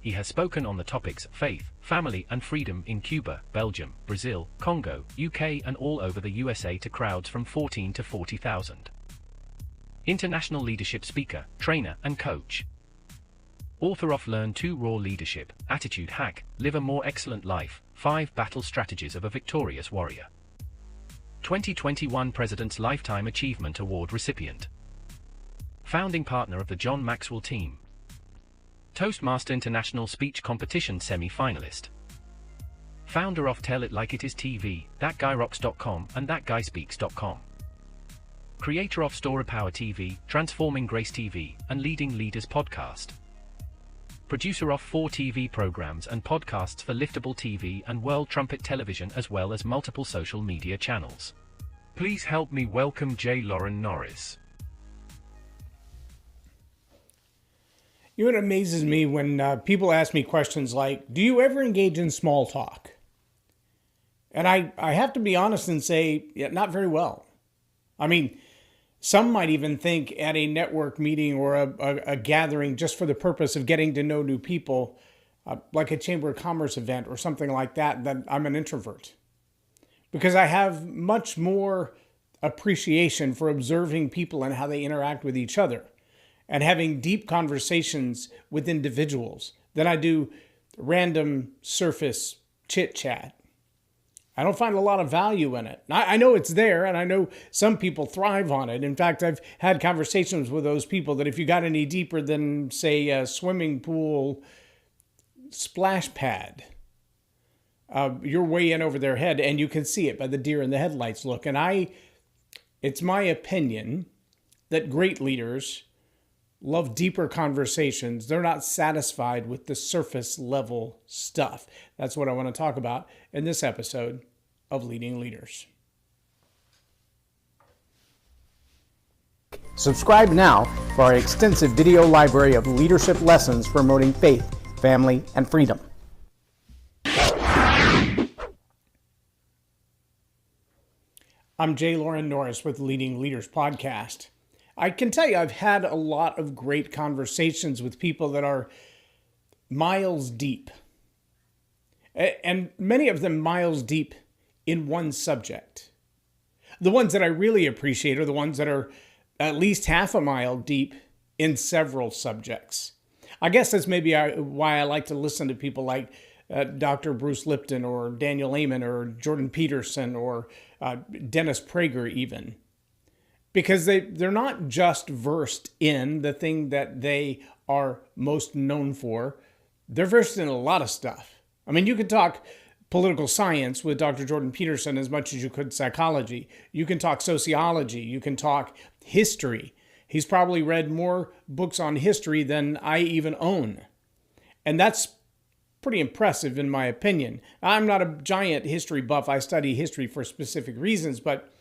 he has spoken on the topics faith, family and freedom in Cuba, Belgium, Brazil, Congo, UK and all over the USA to crowds from 14 to 40,000. International leadership speaker, trainer and coach. Author of Learn to Raw Leadership, Attitude Hack, Live a More Excellent Life, 5 Battle Strategies of a Victorious Warrior. 2021 President's Lifetime Achievement Award recipient. Founding partner of the John Maxwell team. Toastmaster International Speech Competition semi-finalist. Founder of Tell It Like It Is TV, ThatGuyRocks.com and ThatGuySpeaks.com. Creator of Story Power TV, Transforming Grace TV, and Leading Leaders Podcast. Producer of 4 TV programs and podcasts for Liftable TV and World Trumpet Television as well as multiple social media channels. Please help me welcome J. Loren Norris. You know what amazes me when people ask me questions like, do you ever engage in small talk? And I have to be honest and say, yeah, not very well. I mean, some might even think at a network meeting or a gathering just for the purpose of getting to know new people, like a Chamber of Commerce event or something like that I'm an introvert. Because I have much more appreciation for observing people and how they interact with each other and having deep conversations with individuals than I do random surface chit-chat. I don't find a lot of value in it. I know it's there, and I know some people thrive on it. In fact, I've had conversations with those people that if you got any deeper than, say, a swimming pool splash pad, you're way in over their head, and you can see it by the deer in the headlights look. And it's my opinion that great leaders love deeper conversations. They're not satisfied with the surface level stuff. That's what I want to talk about in this episode of Leading Leaders. Subscribe now for our extensive video library of leadership lessons promoting faith, family, and freedom. I'm J. Loren Norris with Leading Leaders Podcast. I can tell you I've had a lot of great conversations with people that are miles deep. And many of them miles deep in one subject. The ones that I really appreciate are the ones that are at least half a mile deep in several subjects. I guess that's maybe why I like to listen to people like Dr. Bruce Lipton or Daniel Amen or Jordan Peterson or Dennis Prager even. Because they're not just versed in the thing that they are most known for. They're versed in a lot of stuff. I mean, you could talk political science with Dr. Jordan Peterson as much as you could psychology. You can talk sociology. You can talk history. He's probably read more books on history than I even own. And that's pretty impressive in my opinion. I'm not a giant history buff. I study history for specific reasons, but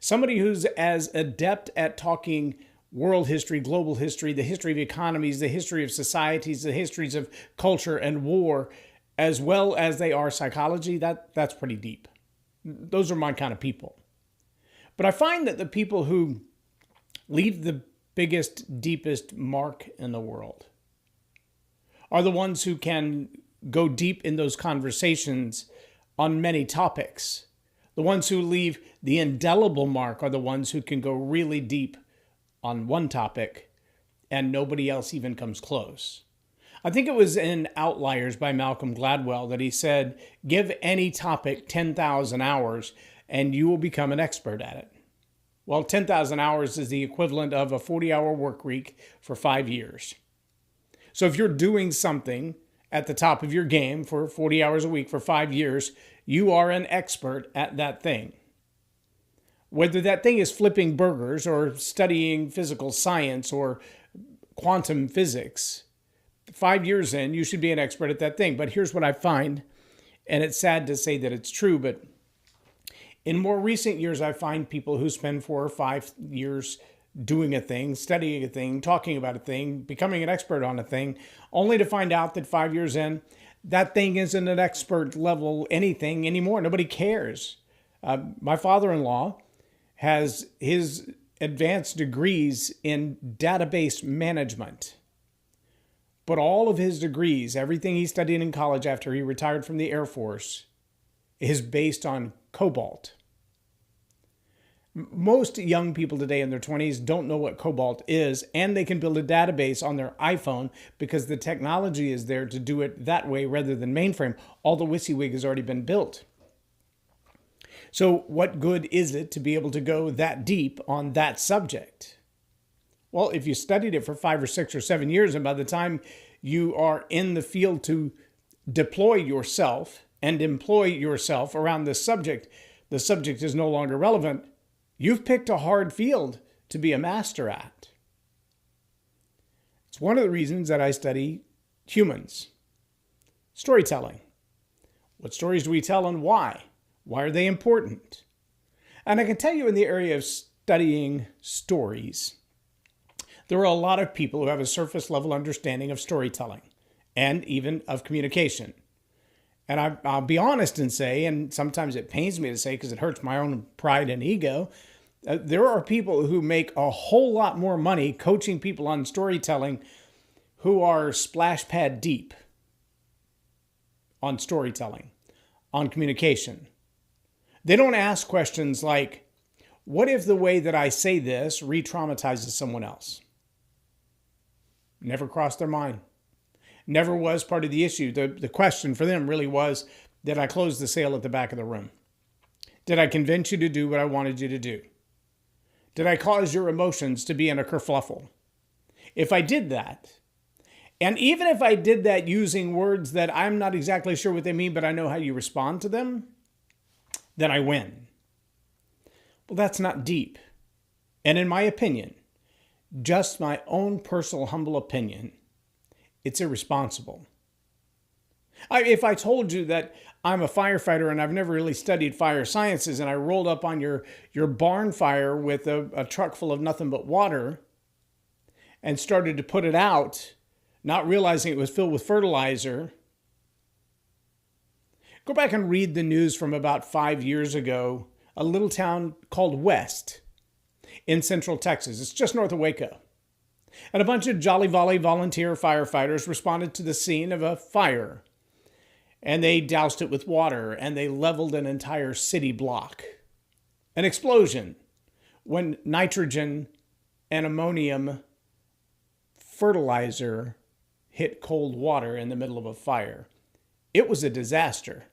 somebody who's as adept at talking world history, global history, the history of economies, the history of societies, the histories of culture and war, as well as they are psychology, that's pretty deep. Those are my kind of people. But I find that the people who leave the biggest, deepest mark in the world are the ones who can go deep in those conversations on many topics. The ones who leave the indelible mark are the ones who can go really deep on one topic and nobody else even comes close. I think it was in Outliers by Malcolm Gladwell that he said, give any topic 10,000 hours and you will become an expert at it. Well, 10,000 hours is the equivalent of a 40-hour work week for 5 years. So if you're doing something at the top of your game for 40 hours a week for 5 years, you are an expert at that thing. Whether that thing is flipping burgers or studying physical science or quantum physics, 5 years in, you should be an expert at that thing. But here's what I find, and it's sad to say that it's true, but in more recent years, I find people who spend 4 or 5 years doing a thing, studying a thing, talking about a thing, becoming an expert on a thing, only to find out that 5 years in, that thing isn't an expert level anything anymore. Nobody cares. My father-in-law has his advanced degrees in database management. But all of his degrees, everything he studied in college after he retired from the Air Force, is based on cobalt. Most young people today in their 20s don't know what cobalt is, and they can build a database on their iPhone because the technology is there to do it that way rather than mainframe. All the WYSIWYG has already been built. So what good is it to be able to go that deep on that subject? Well, if you studied it for 5 or 6 or 7 years, and by the time you are in the field to deploy yourself and employ yourself around this subject, the subject is no longer relevant. You've picked a hard field to be a master at. It's one of the reasons that I study humans. Storytelling. What stories do we tell and why? Why are they important? And I can tell you in the area of studying stories, there are a lot of people who have a surface level understanding of storytelling and even of communication. And I'll be honest and say, and sometimes it pains me to say because it hurts my own pride and ego, there are people who make a whole lot more money coaching people on storytelling who are splash pad deep on storytelling, on communication. They don't ask questions like, what if the way that I say this re-traumatizes someone else? Never crossed their mind. Never was part of the issue. The question for them really was, did I close the sale at the back of the room? Did I convince you to do what I wanted you to do? Did I cause your emotions to be in a kerfluffle? If I did that, and even if I did that using words that I'm not exactly sure what they mean, but I know how you respond to them, then I win. Well, that's not deep. And in my opinion, just my own personal humble opinion, it's irresponsible. If I told you that I'm a firefighter and I've never really studied fire sciences and I rolled up on your barn fire with a truck full of nothing but water and started to put it out, not realizing it was filled with fertilizer. Go back and read the news from about 5 years ago, a little town called West in central Texas. It's just north of Waco. And a bunch of Jolly Volley volunteer firefighters responded to the scene of a fire. And they doused it with water and they leveled an entire city block. An explosion when nitrogen and ammonium fertilizer hit cold water in the middle of a fire. It was a disaster.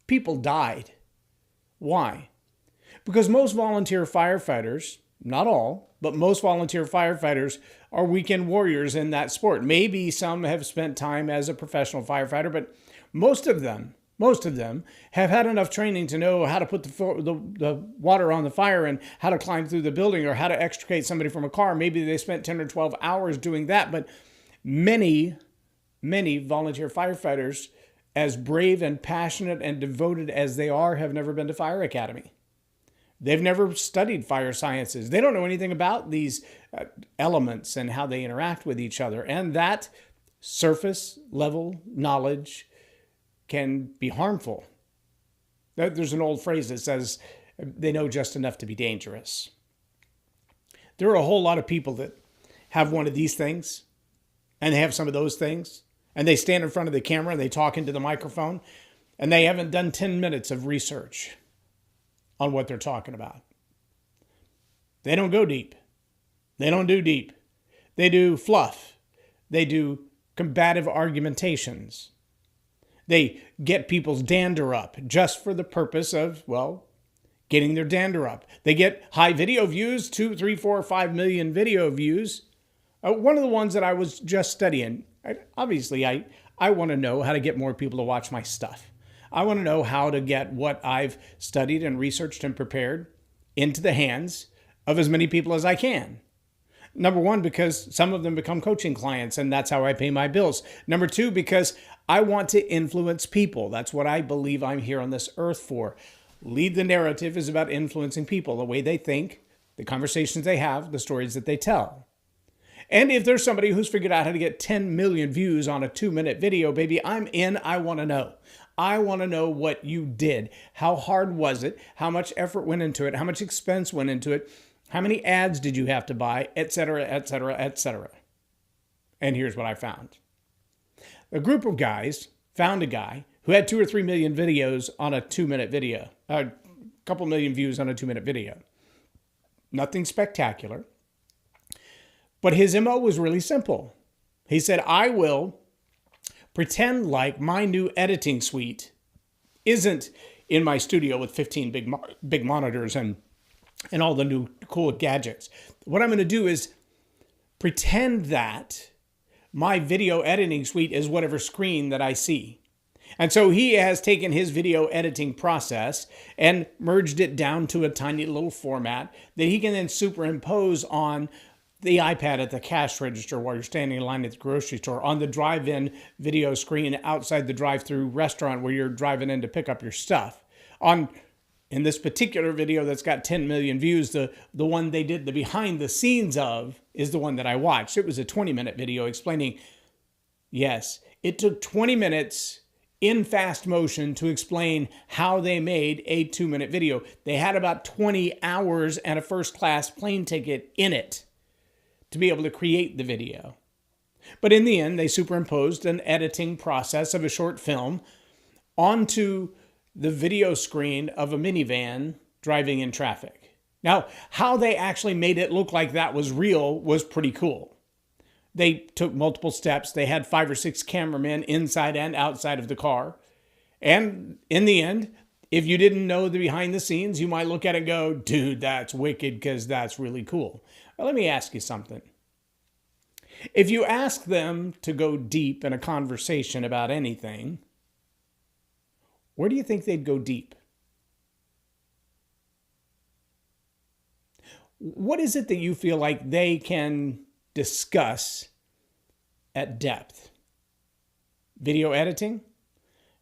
People died. Why? Because most volunteer firefighters, not all, but most volunteer firefighters are weekend warriors in that sport. Maybe some have spent time as a professional firefighter, but most of them have had enough training to know how to put the water on the fire and how to climb through the building or how to extricate somebody from a car. Maybe they spent 10 or 12 hours doing that, but many volunteer firefighters, as brave and passionate and devoted as they are, have never been to fire academy. They've never studied fire sciences. They don't know anything about these elements and how they interact with each other. And that surface level knowledge can be harmful. There's an old phrase that says they know just enough to be dangerous. There are a whole lot of people that have one of these things and they have some of those things and they stand in front of the camera and they talk into the microphone and they haven't done 10 minutes of research on what they're talking about. They don't go deep. They don't do deep. They do fluff. They do combative argumentations. They get people's dander up just for the purpose of, well, getting their dander up. They get high video views, 2, 3, 4, 5 million video views. One of the ones that I was just studying, obviously I want to know how to get more people to watch my stuff. I want to know how to get what I've studied and researched and prepared into the hands of as many people as I can. Number one, because some of them become coaching clients and that's how I pay my bills. Number two, because I want to influence people. That's what I believe I'm here on this earth for. Lead the Narrative is about influencing people, the way they think, the conversations they have, the stories that they tell. And if there's somebody who's figured out how to get 10 million views on a 2-minute video, baby, I'm in. I want to know. I want to know what you did. How hard was it? How much effort went into it? How much expense went into it? How many ads did you have to buy? Et cetera, et cetera, et cetera. And here's what I found. A group of guys found a guy who had 2 or 3 million videos on a 2-minute video, a couple million views on a 2-minute video. Nothing spectacular. But his MO was really simple. He said, I will pretend like my new editing suite isn't in my studio with 15 big monitors and all the new cool gadgets. What I'm going to do is pretend that my video editing suite is whatever screen that I see. And so he has taken his video editing process and merged it down to a tiny little format that he can then superimpose on the iPad at the cash register while you're standing in line at the grocery store, on the drive-in video screen outside the drive-through restaurant where you're driving in to pick up your stuff. In this particular video that's got 10 million views, the one they did the behind the scenes of is the one that I watched. It was a 20-minute video explaining, yes, it took 20 minutes in fast motion to explain how they made a 2-minute video. They had about 20 hours and a first-class plane ticket in it to be able to create the video. But in the end, they superimposed an editing process of a short film onto the video screen of a minivan driving in traffic. Now, how they actually made it look like that was real was pretty cool. They took multiple steps. They had 5 or 6 cameramen inside and outside of the car. And in the end, if you didn't know the behind the scenes, you might look at it and go, dude, that's wicked because that's really cool. Well, let me ask you something. If you ask them to go deep in a conversation about anything, where do you think they'd go deep? What is it that you feel like they can discuss at depth? Video editing?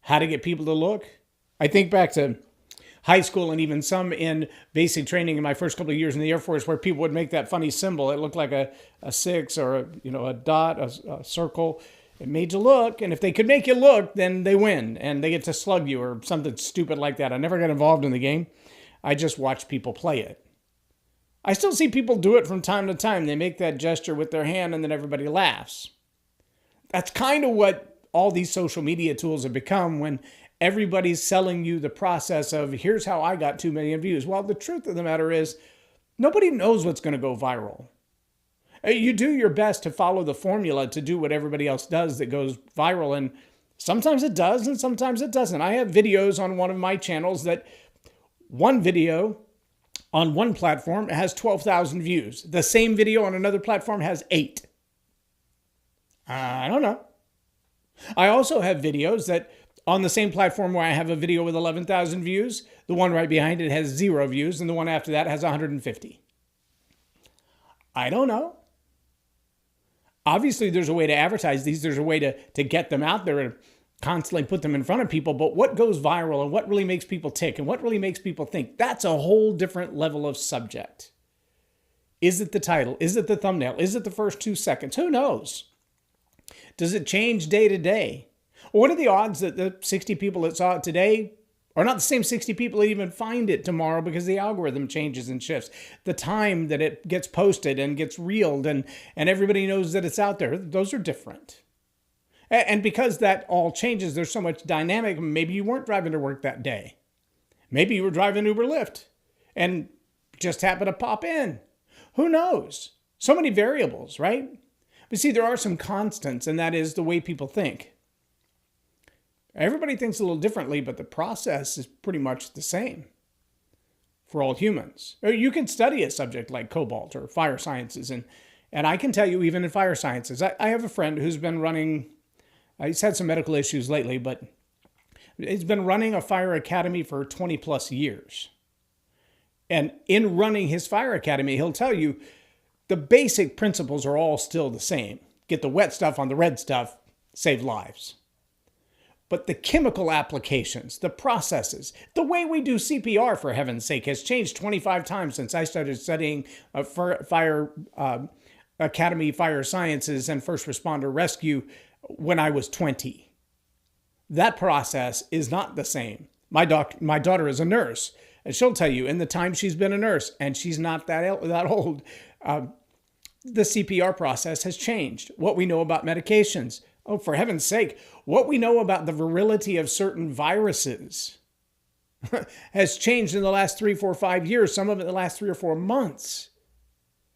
How to get people to look? I think back to high school and even some in basic training in my first couple of years in the Air Force where people would make that funny symbol. It looked like a 6 or a dot, a circle. It made you look, and if they could make you look, then they win, and they get to slug you or something stupid like that. I never got involved in the game. I just watched people play it. I still see people do it from time to time. They make that gesture with their hand, and then everybody laughs. That's kind of what all these social media tools have become when everybody's selling you the process of, here's how I got 2 million views. Well, the truth of the matter is, nobody knows what's going to go viral. You do your best to follow the formula to do what everybody else does that goes viral, and sometimes it does and sometimes it doesn't. I have videos on one of my channels that one video on one platform has 12,000 views. The same video on another platform has 8. I don't know. I also have videos that on the same platform where I have a video with 11,000 views, the one right behind it has 0 views, and the one after that has 150. I don't know. Obviously, there's a way to advertise these. There's a way to get them out there and constantly put them in front of people. But what goes viral and what really makes people tick and what really makes people think, that's a whole different level of subject. Is it the title? Is it the thumbnail? Is it the first 2 seconds? Who knows? Does it change day to day? What are the odds that the 60 people that saw it today are not the same 60 people that even find it tomorrow because the algorithm changes and shifts? The time that it gets posted and gets reeled and everybody knows that it's out there, those are different. And because that all changes, there's so much dynamic. Maybe you weren't driving to work that day. Maybe you were driving Uber Lyft and just happened to pop in. Who knows? So many variables, right? But see, there are some constants, and that is the way people think. Everybody thinks a little differently, but the process is pretty much the same for all humans. You can study a subject like cobalt or fire sciences, and I can tell you, even in fire sciences, I have a friend who's been running, he's had some medical issues lately, but he's been running a fire academy for 20 plus years. And in running his fire academy, he'll tell you the basic principles are all still the same. Get the wet stuff on the red stuff, save lives. But the chemical applications, the processes, the way we do CPR, for heaven's sake, has changed 25 times since I started studying fire academy, fire sciences, and first responder rescue when I was 20. That process is not the same. My daughter is a nurse, and she'll tell you in the time she's been a nurse, and she's not that old, the CPR process has changed. What we know about medications, Oh, for heaven's sake, what we know about the virility of certain viruses has changed in the last 3, 4, 5 years, some of it in the last 3 or 4 months.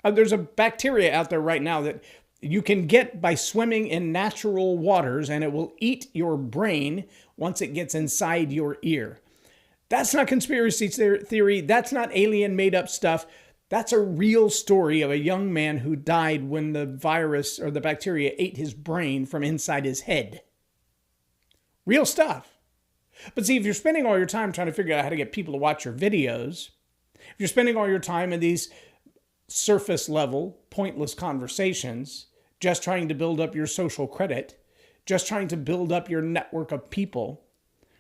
There's a bacteria out there right now that you can get by swimming in natural waters, and it will eat your brain once it gets inside your ear. That's not conspiracy theory. That's not alien made up stuff. That's a real story of a young man who died when the virus or the bacteria ate his brain from inside his head. Real stuff. But see, if you're spending all your time trying to figure out how to get people to watch your videos, if you're spending all your time in these surface level, pointless conversations, just trying to build up your social credit, just trying to build up your network of people.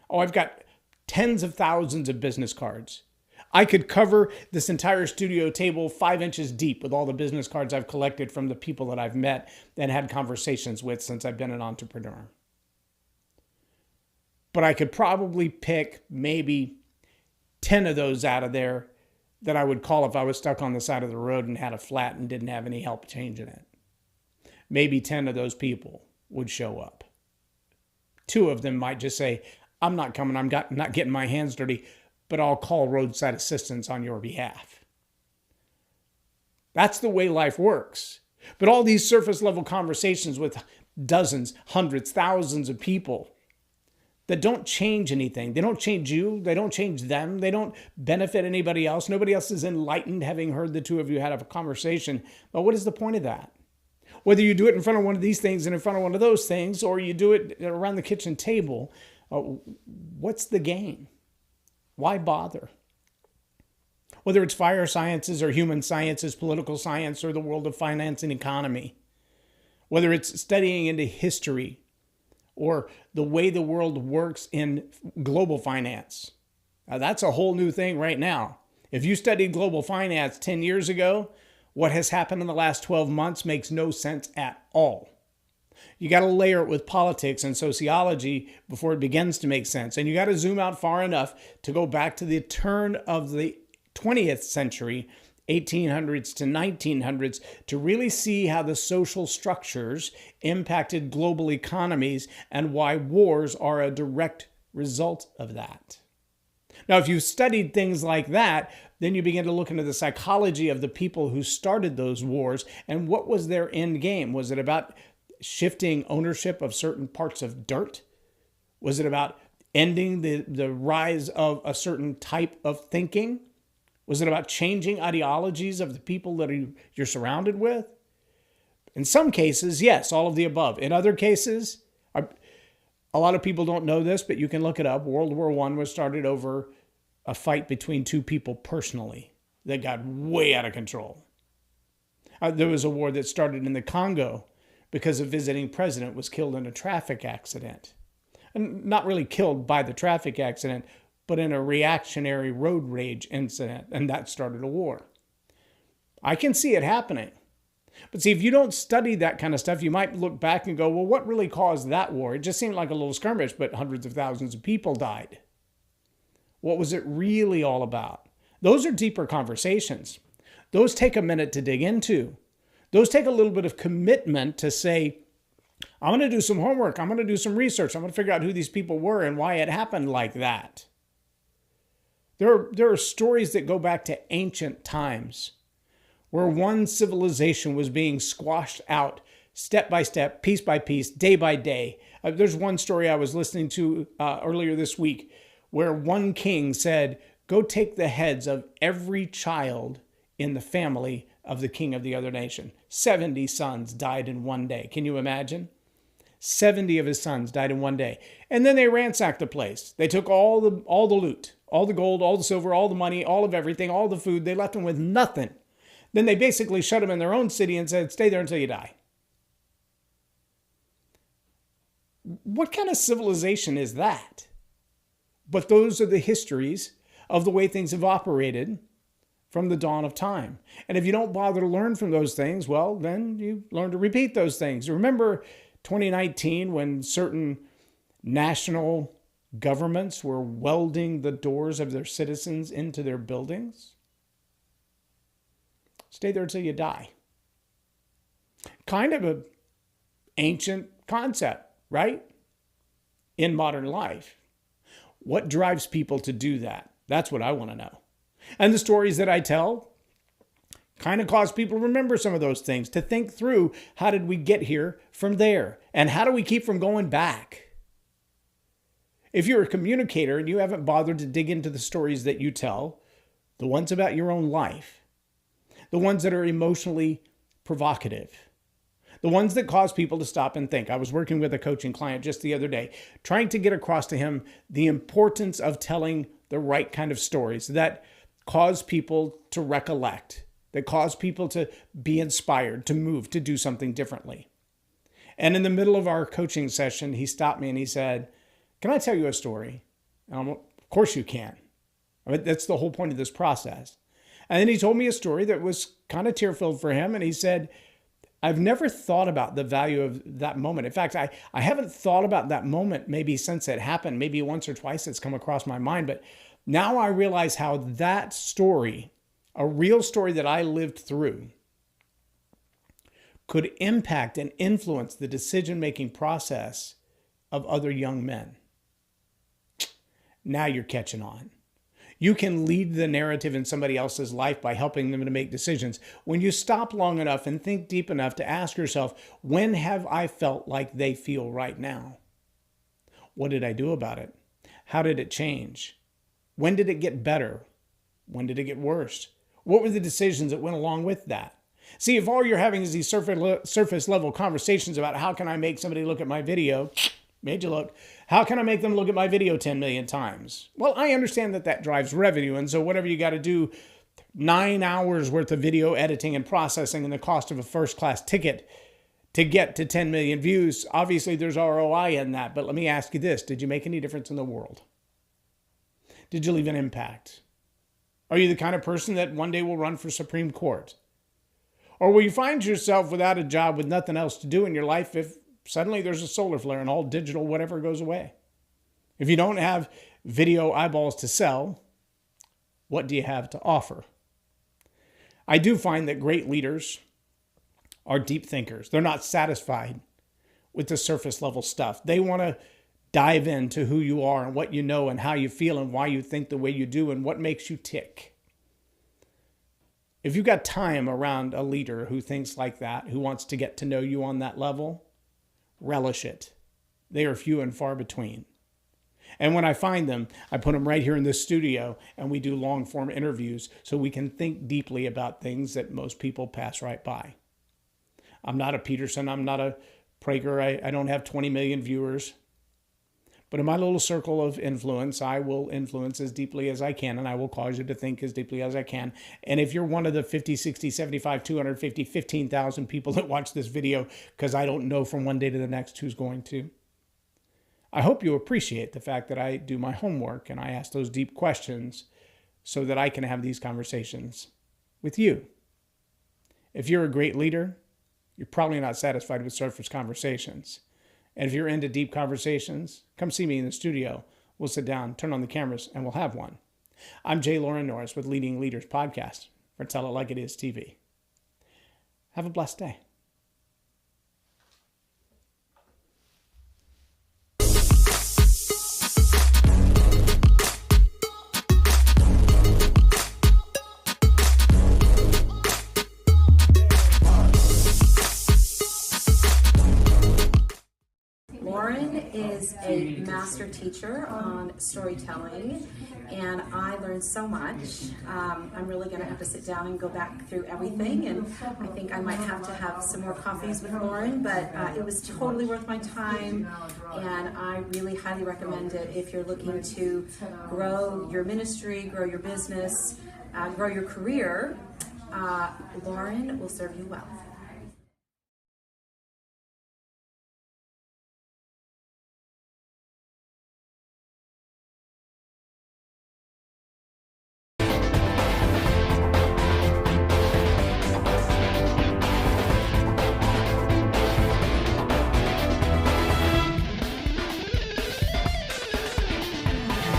Oh, I've got tens of thousands of business cards. I could cover this entire studio table 5 inches deep with all the business cards I've collected from the people that I've met and had conversations with since I've been an entrepreneur. But I could probably pick maybe 10 of those out of there that I would call if I was stuck on the side of the road and had a flat and didn't have any help changing it. Maybe 10 of those people would show up. 2 of them might just say, I'm not coming, I'm not getting my hands dirty, but I'll call roadside assistance on your behalf. That's the way life works. But all these surface level conversations with dozens, hundreds, thousands of people that don't change anything. They don't change you. They don't change them. They don't benefit anybody else. Nobody else is enlightened having heard the 2 of you had a conversation. But what is the point of that? Whether you do it in front of one of these things and in front of one of those things, or you do it around the kitchen table, what's the gain? Why bother? Whether it's fire sciences or human sciences, political science, or the world of finance and economy, whether it's studying into history or the way the world works in global finance. Now, that's a whole new thing right now. If you studied global finance 10 years ago, what has happened in the last 12 months makes no sense at all. You got to layer it with politics and sociology before it begins to make sense. And you got to zoom out far enough to go back to the turn of the 20th century, 1800s to 1900s, to really see how the social structures impacted global economies and why wars are a direct result of that. Now, if you studied things like that, then you begin to look into the psychology of the people who started those wars and what was their end game. Was it about shifting ownership of certain parts of dirt? Was it about ending the rise of a certain type of thinking? Was it about changing ideologies of the people that you're surrounded with? In some cases, yes, all of the above. In other cases, a lot of people don't know this, but you can look it up. World War I was started over a fight between 2 people personally that got way out of control. There was a war that started in the Congo because a visiting president was killed in a traffic accident. And not really killed by the traffic accident, but in a reactionary road rage incident, and that started a war. I can see it happening. But see, if you don't study that kind of stuff, you might look back and go, well, what really caused that war? It just seemed like a little skirmish, but hundreds of thousands of people died. What was it really all about? Those are deeper conversations. Those take a minute to dig into. Those take a little bit of commitment to say, I'm going to do some homework. I'm going to do some research. I'm going to figure out who these people were and why it happened like that. There are stories that go back to ancient times where one civilization was being squashed out step by step, piece by piece, day by day. There's one story I was listening to earlier this week where one king said, go take the heads of every child in the family of the king of the other nation. 70 sons died in one day. Can you imagine? 70 of his sons died in one day. And then they ransacked the place. They took all the loot, all the gold, all the silver, all the money, all of everything, all the food. They left them with nothing. Then they basically shut them in their own city and said, stay there until you die. What kind of civilization is that? But those are the histories of the way things have operated from the dawn of time. And if you don't bother to learn from those things, well, then you learn to repeat those things. Remember 2019 when certain national governments were welding the doors of their citizens into their buildings? Stay there until you die. Kind of an ancient concept. right? In modern life. What drives people to do that? That's what I want to know. And the stories that I tell kind of cause people to remember some of those things, to think through, how did we get here from there? And how do we keep from going back? If you're a communicator and you haven't bothered to dig into the stories that you tell, the ones about your own life, the ones that are emotionally provocative, the ones that cause people to stop and think. I was working with a coaching client just the other day, trying to get across to him the importance of telling the right kind of stories that cause people to recollect, that cause people to be inspired, to move, to do something differently. And in the middle of our coaching session, he stopped me and he said, "Can I tell you a story?" Of course you can. I mean, that's the whole point of this process. And then he told me a story that was kind of tear-filled for him. And he said, "I've never thought about the value of that moment. In fact, I haven't thought about that moment maybe since it happened. Maybe once or twice it's come across my mind. But now I realize how that story, a real story that I lived through, could impact and influence the decision-making process of other young men." Now you're catching on. You can lead the narrative in somebody else's life by helping them to make decisions. When you stop long enough and think deep enough to ask yourself, when have I felt like they feel right now? What did I do about it? How did it change? When did it get better? When did it get worse? What were the decisions that went along with that? See, if all you're having is these surface level conversations about how can I make somebody look at my video, made you look. How can I make them look at my video 10 million times? Well, I understand that that drives revenue. And so whatever you got to do, 9 hours worth of video editing and processing and the cost of a first-class ticket to get to 10 million views, obviously there's ROI in that. But let me ask you this. Did you make any difference in the world? Did you leave an impact? Are you the kind of person that one day will run for Supreme Court? Or will you find yourself without a job with nothing else to do in your life if suddenly there's a solar flare and all digital whatever goes away? If you don't have video eyeballs to sell, what do you have to offer? I do find that great leaders are deep thinkers. They're not satisfied with the surface level stuff. They want to dive into who you are and what you know and how you feel and why you think the way you do and what makes you tick. If you've got time around a leader who thinks like that, who wants to get to know you on that level, relish it. They are few and far between. And when I find them, I put them right here in this studio and we do long form interviews so we can think deeply about things that most people pass right by. I'm not a Peterson. I'm not a Prager. I don't have 20 million viewers. But in my little circle of influence, I will influence as deeply as I can, and I will cause you to think as deeply as I can. And if you're one of the 50, 60, 75, 250, 15,000 people that watch this video, because I don't know from one day to the next who's going to, I hope you appreciate the fact that I do my homework and I ask those deep questions so that I can have these conversations with you. If you're a great leader, you're probably not satisfied with surface conversations. And if you're into deep conversations, come see me in the studio. We'll sit down, turn on the cameras, and we'll have one. I'm Loren Norris with Leading Leaders Podcast for Tell It Like It Is TV. Have a blessed day. Loren is a master teacher on storytelling, and I learned so much. I'm really going to have to sit down and go back through everything, and I think I might have to have some more coffees with Loren, but it was totally worth my time, and I really highly recommend it if you're looking to grow your ministry, grow your business, grow your career. Loren will serve you well.